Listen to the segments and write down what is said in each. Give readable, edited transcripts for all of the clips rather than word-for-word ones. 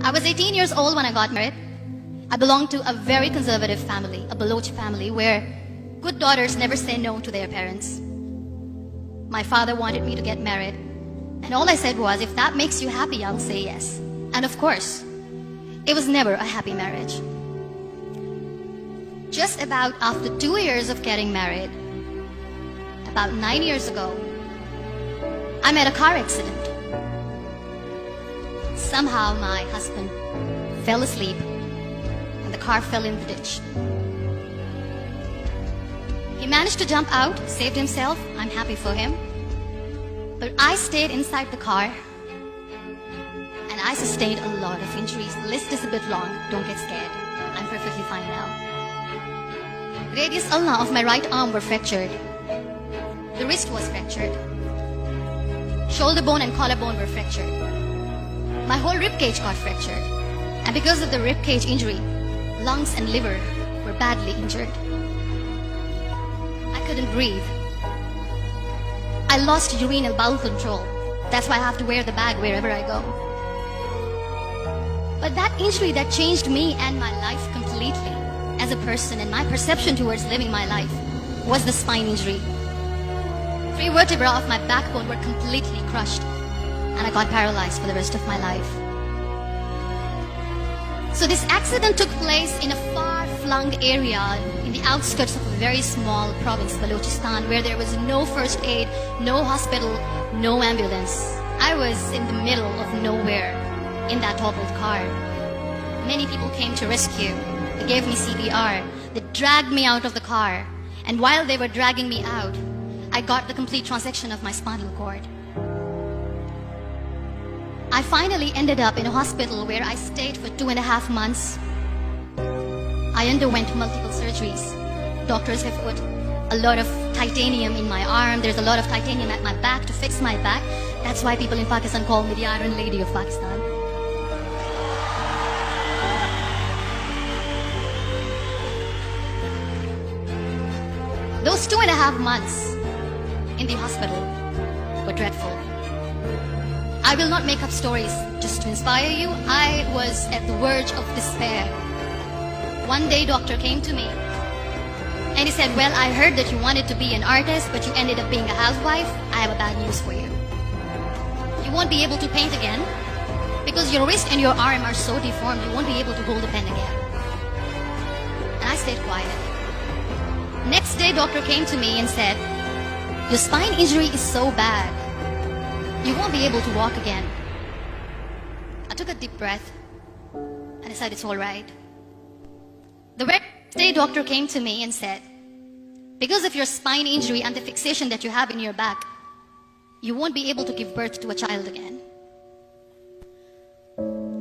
I was 18 years old when I got married. I belonged to a very conservative family, a Baloch family, where good daughters never say no to their parents. My father wanted me to get married, and all I said was, if that makes you happy, I'll say yes. And of course, it was never a happy marriage. Just about after 2 years of getting married, about 9 years ago, I met a car accident. Somehow my husband fell asleep and the car fell in the ditch. He managed to jump out, saved himself. I'm happy for him. But I stayed inside the car and I sustained a lot of injuries. The list is a bit long. Don't get scared. I'm perfectly fine now. Radius ulna of my right arm were fractured. The wrist was fractured. Shoulder bone and collarbone were fractured. My whole rib cage got fractured. And because of the rib cage injury, lungs and liver were badly injured. I couldn't breathe. I lost urinary bowel control. That's why I have to wear the bag wherever I go. But that injury that changed me and my life completely as a person and my perception towards living my life was the spine injury. 3 vertebrae of my backbone were completely crushed, and I got paralyzed for the rest of my life. So this accident took place in a far-flung area in the outskirts of a very small province, Balochistan, where there was no first aid, no hospital, no ambulance. I was in the middle of nowhere in that toppled car. Many people came to rescue. They gave me CPR. They dragged me out of the car. And while they were dragging me out, I got the complete transection of my spinal cord. I finally ended up in a hospital where I stayed for 2.5 months. I underwent multiple surgeries. Doctors have put a lot of titanium in my arm. There's a lot of titanium at my back to fix my back. That's why people in Pakistan call me the Iron Lady of Pakistan. Those 2.5 months in the hospital were dreadful. I will not make up stories just to inspire you. I was at the verge of despair. One day, doctor came to me and he said, well, I heard that you wanted to be an artist, but you ended up being a housewife. I have a bad news for you. You won't be able to paint again because your wrist and your arm are so deformed, you won't be able to hold a pen again. And I stayed quiet. Next day, doctor came to me and said, your spine injury is so bad, you won't be able to walk again. I took a deep breath and I said, it's all right. The next day, doctor came to me and said, because of your spine injury and the fixation that you have in your back, you won't be able to give birth to a child again.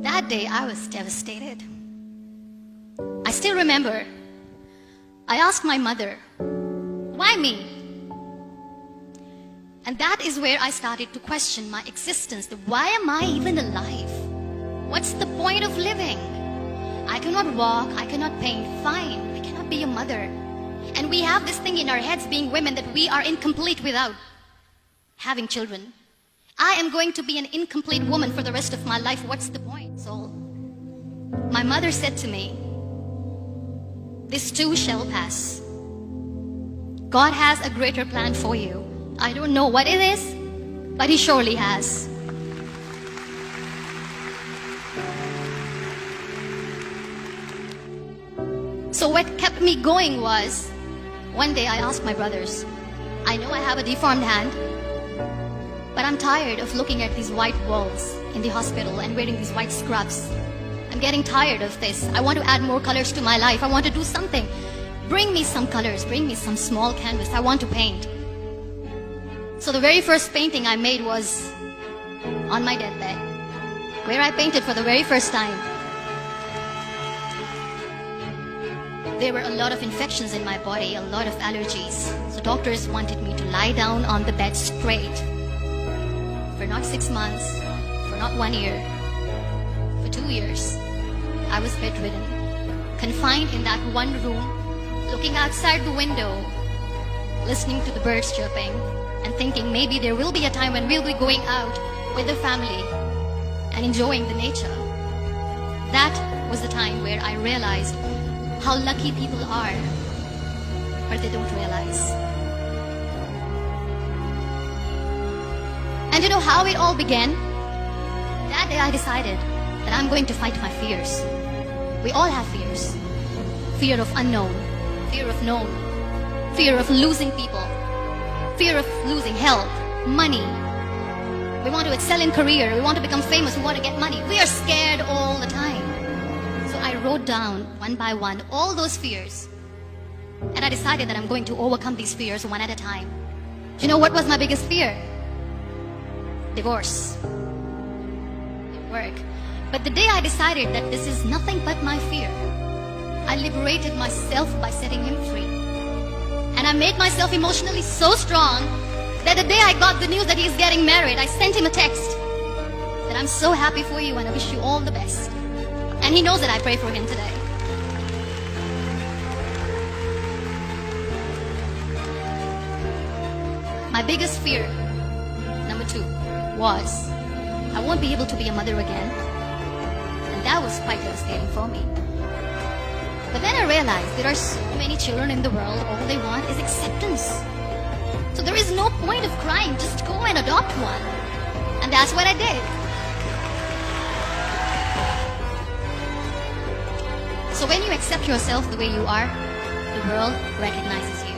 That day, I was devastated. I still remember, I asked my mother, why me? And that is where I started to question my existence. Why am I even alive? What's the point of living? I cannot walk, I cannot paint, fine, I cannot be a mother. And we have this thing in our heads, being women, that we are incomplete without having children. I am going to be an incomplete woman for the rest of my life. What's the point? So my mother said to me, this too shall pass. God has a greater plan for you. I don't know what it is, but He surely has. So what kept me going was, one day I asked my brothers, I know I have a deformed hand, but I'm tired of looking at these white walls in the hospital and wearing these white scrubs. I'm getting tired of this. I want to add more colors to my life. I want to do something. Bring me some colors. Bring me some small canvas. I want to paint. So the very first painting I made was on my deathbed, where I painted for the very first time. There were a lot of infections in my body, a lot of allergies. So doctors wanted me to lie down on the bed straight for not 6 months, for not 1 year, for 2 years. I was bedridden, confined in that one room, looking outside the window, listening to the birds chirping, and thinking maybe there will be a time when we'll be going out with the family and enjoying the nature. was the time where I realized how lucky people are, but they don't realize. And you know how it all began? That day I decided that I'm going to fight my fears. We all have fears. Fear of unknown, fear of known, fear of losing people, fear of losing health, money. We want to excel in career, we want to become famous, we want to get money. We are scared all the time. So I wrote down one by one all those fears. And I decided that I'm going to overcome these fears one at a time. Do you know what was my biggest fear? Divorce. Didn't work. But the day I decided that this is nothing but my fear, I liberated myself by setting him free. And I made myself emotionally so strong that the day I got the news that he's getting married, I sent him a text that I'm so happy for you and I wish you all the best. And he knows that I pray for him today. My biggest fear, number 2, was I won't be able to be a mother again. And that was quite devastating for me. But then I realized there are so many children in the world, all they want is acceptance. So there is no point of crying, just go and adopt one. And that's what I did. So when you accept yourself the way you are, the world recognizes you.